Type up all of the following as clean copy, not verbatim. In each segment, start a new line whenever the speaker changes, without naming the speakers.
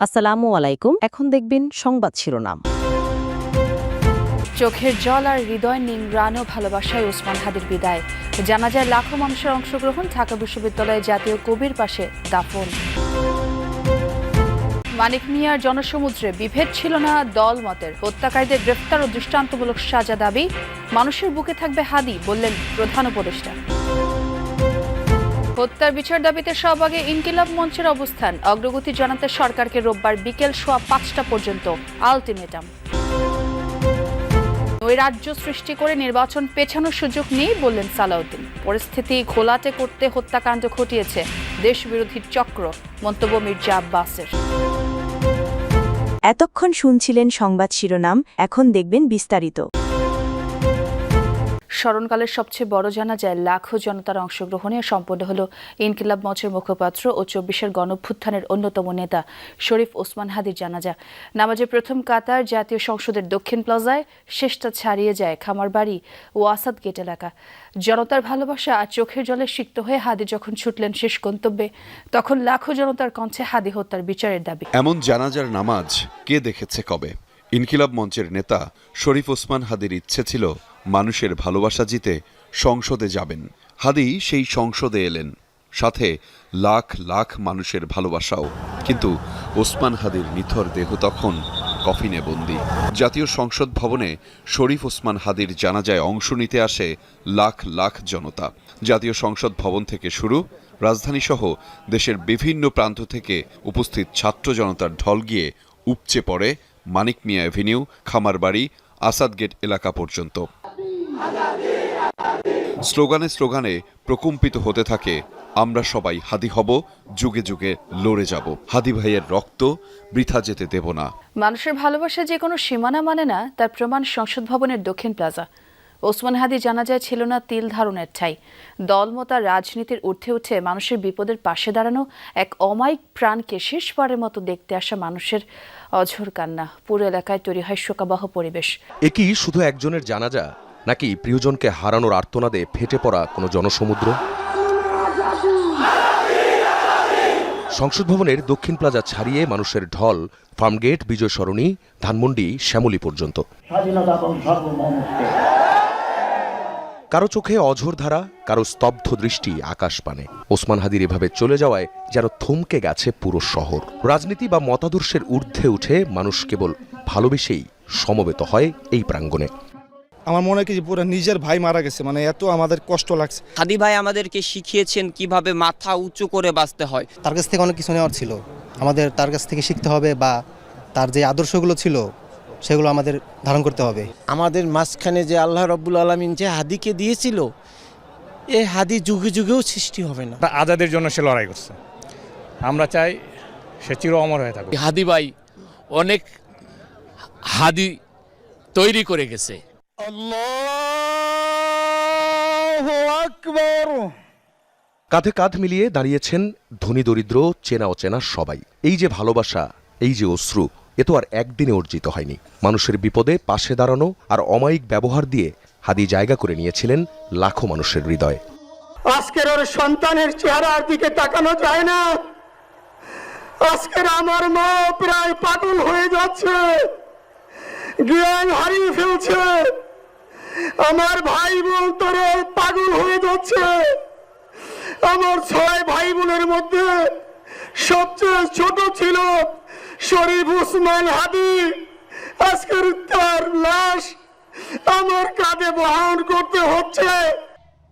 আসসালামু আলাইকুম। এখন দেখবেন সংবাদ শিরোনাম।
চোখের জল আর হৃদয় নিংড়ানো ভালোবাসায় ওসমান হাদির বিদায়। জানাজায় লাখো মানুষের অংশগ্রহণ। ঢাকা বিশ্ববিদ্যালয়ে জাতীয় কবির পাশে দাফন। মানিক মিয়ার জনসমুদ্রে বিভেদ ছিল না দল মতের। হত্যাকারীদের গ্রেফতার ও দৃষ্টান্তমূলক সাজা দাবি। মানুষের বুকে থাকবে হাদি, বললেন প্রধান উপদেষ্টা। হত্যার বিচার দাবিতে শাহবাগে ইনকিলাব মঞ্চের অবস্থান। অগ্রগতি জানাতে সরকারকে রোববার বিকেল 5:15 পর্যন্ত আলটিমেটাম। ওই রাজ্য সৃষ্টি করে নির্বাচন পেছানোর সুযোগ নেই, বললেন সালাউদ্দিন। পরিস্থিতি ঘোলাটে করতে হত্যাকাণ্ড ঘটিয়েছে দেশবিরোধী চক্র, মন্তব্য মির্জা আব্বাসের।
এতক্ষণ শুনছিলেন সংবাদ শিরোনাম, এখন দেখবেন বিস্তারিত।
স্মরণকালের সবচেয়ে বড় জানাজায় লাখো জনতার অংশগ্রহণে সম্পন্ন হল ইনকিলাব মঞ্চের মুখপাত্র ও 24-এর গণঅভ্যুত্থানের অন্যতম নেতা শরীফ ওসমান হাদির জানাজা। নামাজের প্রথম কাতার জাতীয় সংসদের দক্ষিণ প্লাজায়, শেষটা ছাড়িয়ে যায় খামারবাড়ি ও আসাদ গেট এলাকা। জনতার ভালোবাসা আর চোখের জলে সিক্ত হয়ে হাদি যখন ছুটলেন শেষ গন্তব্যে, তখন লাখো জনতার কণ্ঠে হাদি হত্যার বিচারের দাবি।
এমন জানাজার নামাজ কে দেখেছে কবে? ইনকিলাব মঞ্চের নেতা শরীফ ওসমান হাদির ইচ্ছে ছিল মানুষের ভালোবাসা জিতে সংসদে যাবেন। হাদি সেই সংসদে এলেন, সাথে লাখ লাখ মানুষের ভালোবাসাও। কিন্তু ওসমান হাদির নিথর দেহ তখন কফিনে বন্দী। জাতীয় সংসদ ভবনে শরীফ ওসমান হাদির জানাজায় অংশ নিতে আসে লাখ লাখ জনতা। জাতীয় সংসদ ভবন থেকে শুরু, রাজধানীসহ দেশের বিভিন্ন প্রান্ত থেকে উপস্থিত ছাত্র জনতার ঢল গিয়ে উপচে পড়ে মানিক মিয়া অ্যাভিনিউ, খামারবাড়ি, আসাদ গেট এলাকা পর্যন্ত। স্লোগানে স্লোগানে প্রকম্পিত হতে থাকে, আমরা সবাই হাদি হব, যুগে যুগে লড়ে যাব, হাদি ভাইয়ের রক্ত বৃথা যেতে দেব না।
মানুষের ভালোবাসা যে কোনো সীমানা মানে না, তার প্রমাণ সংসদ ভবনের দক্ষিণ প্লাজা। ওসমান হাদি জানাজায় ছিল না তিল ধারণের ঠাঁই। দলমত আর রাজনীতির ঊর্ধ্বে উঠে মানুষের বিপদের পাশে দাঁড়ানো এক অমায়িক প্রাণকে শেষবারের মতো দেখতে আসা মানুষের অঝোর কান্না। পুরো এলাকায় তৈরি হয় শোকাবহ পরিবেশ।
এ কি শুধু একজনের জানাজা, নাকি প্রিয়জনকে হারানোর আর্তনাদে ফেটে পড়া কোনো জনসমুদ্র? সংসদ ভবনের দক্ষিণ প্লাজা ছাড়িয়ে মানুষের ঢল ফার্মগেট, বিজয় সরণি, ধানমন্ডি, শ্যামলী পর্যন্ত। কারো চোখে অঝোর ধারা, কারো স্তব্ধ দৃষ্টি আকাশ পানে। ওসমান হাদির এভাবে চলে যাওয়ায় যেন থমকে গেছে পুরো শহর। রাজনীতি বা মতাদর্শের ঊর্ধ্বে উঠে মানুষ কেবল ভালোবেসেই সমবেত হয় এই প্রাঙ্গণে।
আমার মনে হয় কি পুরো নিজের ভাই মারা গেছে, মানে এত আমাদের কষ্ট লাগছে।
হাদি ভাই আমাদেরকে শিখিয়েছেন কিভাবে মাথা উঁচু করে বাঁচতে হয়।
তার কাছ থেকে অনেক কিছু নেওয়ার ছিল, আমাদের তার কাছ থেকে শিখতে হবে, বা তার যে আদর্শগুলো ছিল সেগুলো আমাদের ধারণ করতে হবে।
আমাদের মাঝখানে যে আল্লাহ রাব্বুল আলামিন যে হাদিকে দিয়েছিল, এই হাদি যুগে যুগেও সৃষ্টি হবে না।
আজাদের জন্য সে লড়াই করছে, আমরা চাই সে চির অমর হয়ে থাকুক।
হাদি ভাই অনেক হাদি তৈরি করে গেছে।
আল্লাহু আকবার।
কাঁধে কাঁধ মিলিয়ে দাঁড়িয়েছেন ধনী দরিদ্র, চেনা অচেনা সবাই। এই যে ভালোবাসা, এই যে অশ্রু, এ তো আর একদিনে অর্জিত হয়নি। মানুষের বিপদে পাশে দাঁড়ানো আর অমায়িক ব্যবহার দিয়ে হাদি জায়গা করে নিয়েছিলেন লাখো মানুষের হৃদয়ে।
আজকের ওর সন্তানের চেহারার দিকে তাকানো যায় না। আজকের আমার মা প্রায় পাগল হয়ে যাচ্ছে, জ্ঞান হারিয়ে ফেলছে। আমার ভাই বোন তোরে পাগল হয়ে যাচ্ছে। আমার 6 ভাই বোনের মধ্যে সবচেয়ে ছোট ছিল শরীফ ওসমান হাদি। আজকের তার লাশ আমার কাঁধে বহন করতে হচ্ছে।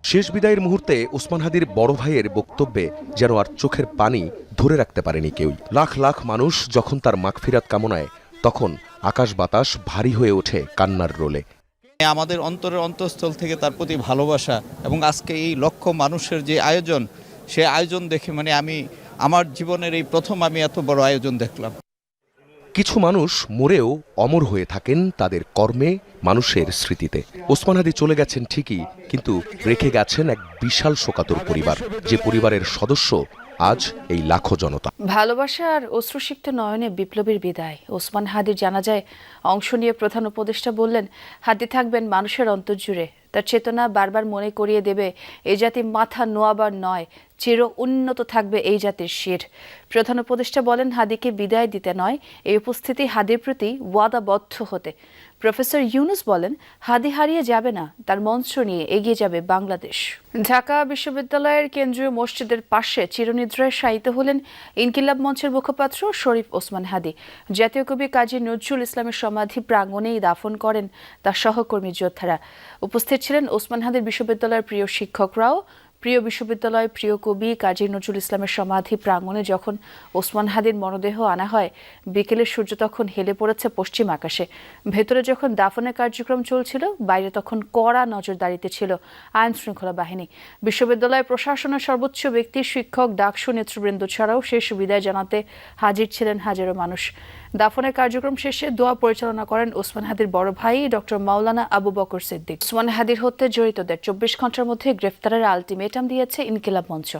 শেষ বিদায়ের মুহূর্তে ওসমান হাদির বড় ভাইয়ের বক্তব্যে যেন আর চোখের পানি ধরে রাখতে পারেনি কেউই। লাখ লাখ মানুষ যখন তার মাগফিরাত কামনায়, তখন আকাশ বাতাস ভারী হয়ে ওঠে কান্নার রোলে।
আমাদের অন্তরের অন্তঃস্থল থেকে তার প্রতি ভালোবাসা, এবং আজকে এই লক্ষ মানুষের যে আয়োজন, সে আয়োজন দেখে আমি আমার জীবনের এই প্রথম আমি এত বড় আয়োজন দেখলাম।
কিছু মানুষ মরেও অমর হয়ে থাকেন তাদের কর্মে, মানুষের স্মৃতিতে। ওসমান হাদি চলে গেছেন ঠিকই, কিন্তু রেখে গেছেন এক বিশাল শোকাতুর পরিবার, যে পরিবারের সদস্য আজ এই লাখো জনতা।
ভালোবাসা আর অশ্রুসিক্ত নয়নে বিপ্লবীর বিদায়। ওসমান হাদির জানাজায় অংশ নিয়ে প্রধান উপদেষ্টা বললেন, হাদি থাকবেন মানুষের অন্তর জুড়ে। তার চেতনা বারবার মনে করিয়ে দেবে এ জাতি মাথা নোয়াবার নয়, চির উন্নত থাকবে এই জাতির শির। প্রধান উপদেষ্টা বলেন, হাদিকে বিদায় দিতে নয়, এই উপস্থিতি হাদির প্রতি ওয়াদাবদ্ধ হতে। প্রফেসর ইউনুস বলেন, হাদি হারিয়ে যাবে না, তার মঞ্চ নিয়ে এগিয়ে যাবে বাংলাদেশ। ঢাকা বিশ্ববিদ্যালয়ের কেন্দ্রীয় মসজিদের পাশে চিরনিদ্রায় শায়িত হলেন ইনকিলাব মঞ্চের মুখপাত্র শরীফ ওসমান হাদি। জাতীয় কবি কাজী নজরুল ইসলামের সমাধি প্রাঙ্গণেই দাফন করেন তার সহকর্মী যোদ্ধারা। উপস্থিত ছিলেন ওসমান হাদির বিশ্ববিদ্যালয়ের প্রিয় শিক্ষকরাও। প্রিয় বিশ্ববিদ্যালয়, প্রিয় কবি কাজী নজরুল ইসলামের সমাধি প্রাঙ্গণে যখন ওসমান হাদির মরদেহ আনা হয়, বিকেলে সূর্য তখন হেলে পড়েছে পশ্চিম আকাশে। ভেতরে যখন দাফনের কার্যক্রম চলছিল, বাইরে তখন কড়া নজরদারিতে ছিল আইন শৃঙ্খলা বাহিনী। বিশ্ববিদ্যালয় প্রশাসনের সর্বোচ্চ ব্যক্তি, শিক্ষক, ডাকসু নেতৃবৃন্দ ছাড়াও শেষ বিদায় জানাতে হাজির ছিলেন হাজারো মানুষ। দাফনের কার্যক্রম শেষে দোয়া পরিচালনা করেন ওসমান হাদির বড় ভাই ডক্টর মাওলানা আবু বকর সিদ্দিক। ওসমান হাদির হত্যায় জড়িতদের 24 ঘন্টার মধ্যে গ্রেফতারের আলটিমেটাম দিয়েছে ইনকিলাব মঞ্চ।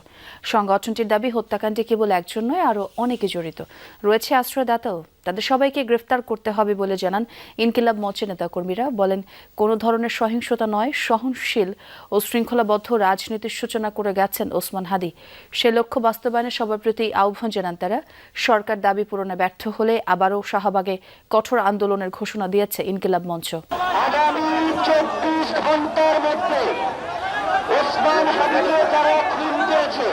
সংগঠনটির দাবি, হত্যাকাণ্ডে কেবল একজন নয়, আরও অনেকে জড়িত রয়েছে, আশ্রয়দাতাও। তাদের সবাইকে গ্রেফতার করতে হবে বলে জানান ইনকিলাব মঞ্চের নেতাকর্মীরা। বলেন, কোনো ধরনের সহিংসতা নয়, সহনশীল ও শৃঙ্খলাবদ্ধ রাজনীতির সূচনা করে গেছেন ওসমান হাদি। সে লক্ষ্য বাস্তবায়নে সবার প্রতি আহ্বান জানান তারা। সরকার দাবি পূরণে ব্যর্থ হলে আবারও শাহবাগে কঠোর আন্দোলনের ঘোষণা দিয়েছে ইনকিলাব মঞ্চ।
আগামী 24 ঘন্টার মধ্যে ওসমান হাদিকে যারা খুন করেছে,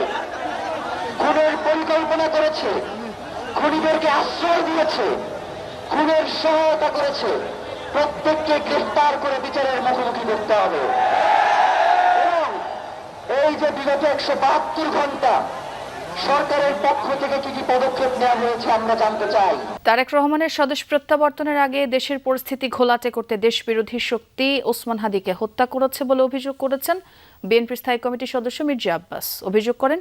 খুনের পরিকল্পনা করেছে, খুনিদেরকে আশ্রয় দিয়েছে, খুনের সহায়তা করেছে, প্রত্যেককে গ্রেফতার করে বিচারের মুখোমুখি করতে হবে। এবং এই যে বিগত 172 ঘন্টা সরকারের পক্ষ থেকে কি পদক্ষেপ নেওয়া হয়েছে আমরা জানতে চাই।
তারেক রহমানের স্বদেশ প্রত্যাবর্তনের আগে দেশের পরিস্থিতি ঘোলাটে করতে দেশবিরোধী শক্তি ওসমান হাদিকে হত্যা করেছে বলে অভিযোগ করেছেন বিএনপির স্থায়ী কমিটির সদস্য মির্জা আব্বাস। অভিযোগ করেন,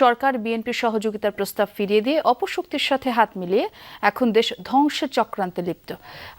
সরকার বিএনপির সহযোগিতার প্রস্তাব ফিরিয়ে দিয়ে অপশক্তির সাথে হাত মিলিয়ে এখন দেশ ধ্বংসের চক্রান্তে লিপ্ত।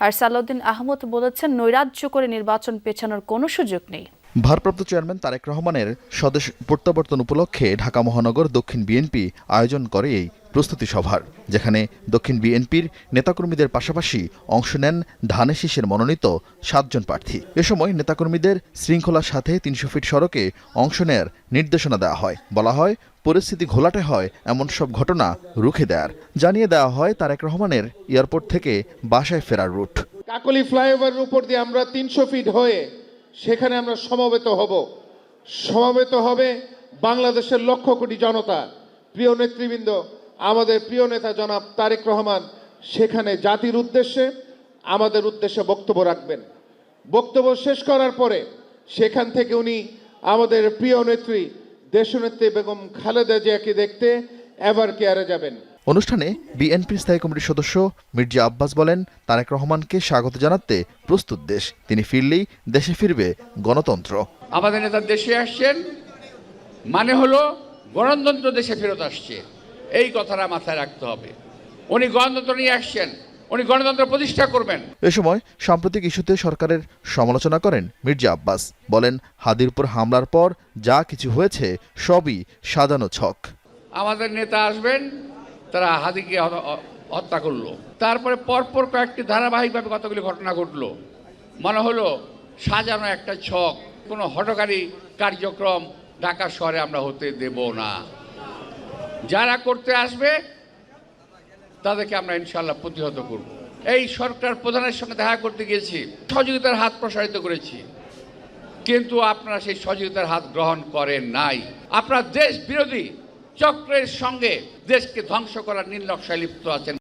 আর সালাউদ্দিন আহমদ বলেছেন, নৈরাজ্য করে নির্বাচন পেছানোর কোনো সুযোগ নেই।
ভারপ্রাপ্ত চেয়ারম্যান তারেক রহমানের স্বদেশ প্রত্যাবর্তন উপলক্ষে ঢাকা মহানগর দক্ষিণ বিএনপি আয়োজন করে এই প্রস্তুতি সভার, যেখানে দক্ষিণ বিএনপির নেতাকর্মীদের পাশাপাশি অংশ নেন ধানের শীষের মনোনীত 7 জন প্রার্থী। এ সময় নেতাকর্মীদের শৃঙ্খলার সাথে 300 ফিট সড়কে অংশ নেয়ার নির্দেশনা দেওয়া হয়। বলা হয়, পরিস্থিতি ঘোলাটে হয় এমন সব ঘটনা রুখে দেওয়ার। জানিয়ে দেওয়া হয় তারেক রহমানের এয়ারপোর্ট থেকে বাসায় ফেরার রুট।
কাকলী ফ্লাইওভারের উপর দিয়ে আমরা 300 ফিট হয়ে সেখানে আমরা সমবেত হবে বাংলাদেশের লক্ষ কোটি জনতা। প্রিয় নেতৃবৃন্দ, আমাদের প্রিয় নেতা জনাব তারেক রহমান সেখানে জাতির উদ্দেশ্যে, আমাদের উদ্দেশ্যে বক্তব্য রাখবেন। বক্তব্য শেষ করার পরে সেখান থেকে উনি আমাদের প্রিয় নেত্রী দেশনেত্রী বেগম খালেদা জিয়াকে দেখতে এভার কেয়ারে যাবেন।
অনুষ্ঠানে বিএনপির স্থায়ী কমিটির সদস্য মির্জা আব্বাস বলেন, তারেক রহমানকে স্বাগত জানাতে প্রস্তুত দেশ। তিনি ফিরলেই দেশে ফিরবে গণতন্ত্র।
আমাদের নেতা দেশে আসছেন মানে হলো গণতন্ত্র দেশে ফেরত আসছে, এই কথাটা মাথায় রাখতে হবে। উনি গণতন্ত্র নিয়ে আসছেন, উনি গণতন্ত্র প্রতিষ্ঠা করবেন।
এ সময় সাম্প্রতিক ইস্যুতে সরকারের সমালোচনা করেন মির্জা আব্বাস। বলেন, হাদির উপর হামলার পর যা কিছু হয়েছে সবই সাজানো ছক।
আমাদের নেতা আসবেন, তারা হাদিকে হত্যা করলো, তারপরে পরপর কয়েকটি ধারাবাহিকভাবে কতগুলি ঘটনা ঘটলো। মনে হলো সাজানো একটা ছক। কোনো হঠকারী কার্যক্রম ঢাকা শহরে আমরা হতে দেব না। যারা করতে আসবে তাদেরকে আমরা ইনশাল্লাহ প্রতিহত করব। এই সরকার প্রধানের সঙ্গে দেখা করতে গিয়েছি, সহযোগিতার হাত প্রসারিত করেছি, কিন্তু আপনারা সেই সহযোগিতার হাত গ্রহণ করেন নাই। আপনারা দেশ বিরোধী চক্রের সঙ্গে দেশকে ধ্বংস করার নীল নকশায় লিপ্ত আছেন।